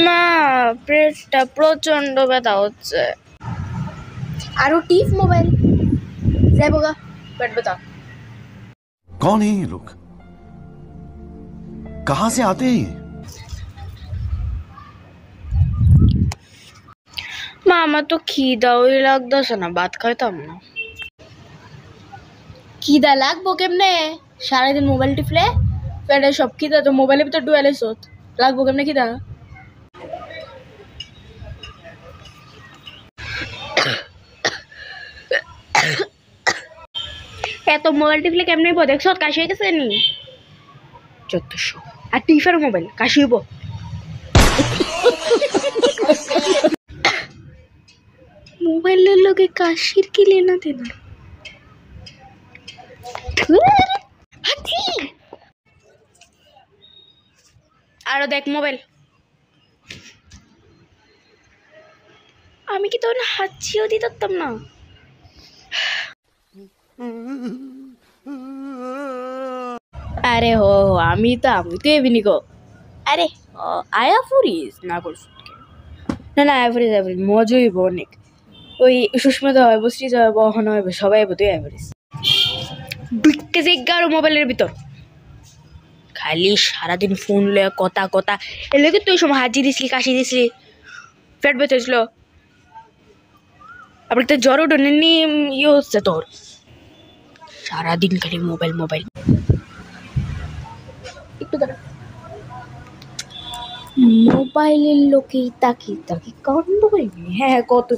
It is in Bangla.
না, পেটটা প্রচন্ড ব্যথা হচ্ছে। আরো টিপ মোবাইল যাইবগা পেট ব্যথা। कौन है ये लोग? कहां से आते हैं? মা আমার তো খিদাওই লাগতেছে না, ভাত খাইতাম না। খিদা লাগবো কেমনে? সারাদিন মোবাইল টিপলে পেটে সব খিদা তো মোবাইলের ভিতর ডুয়ালে সত লাগবো কেমনে খিদা? এত মোবাইল টিপলে কেমনে হইব? দেখছ কাশি হয়ে গেছে নি? 1400 আর টিফার মোবাইল কাশি হইব। মোবাইলের লগে কাশির কি লেনা দেনা? আরো দেখ মোবাইল। আমি কি তোর হাঁচিও দিতাম না? আরে হো আমি তো এমনি গো। আরে আয়া ফুরিস না করছ না না, অ্যাভারেজ মজা হইব অনেক। ওই সুস্মিতা হয়, বসরিজা হয়, বহন হয়, সবাই তুই অ্যাভারেজ ঢুকতে যে 11 মোবাইলের ভিতর খালি সারাদিন ফোন লয়ে কথা কথা। এর লেগে তুই সময় হাজি দিসলি, কাশি দিসলি, পেট ব্যথা হয়েছিল, আবার তো জ্বর উঠে ইয়ে হচ্ছে তোর। সারাদিন খালি মোবাইল মোবাইল। একটু দাঁড়া। মোবাইলের লোকে তাকি তাকি কাণ্ড হইবে। হ্যাঁ কত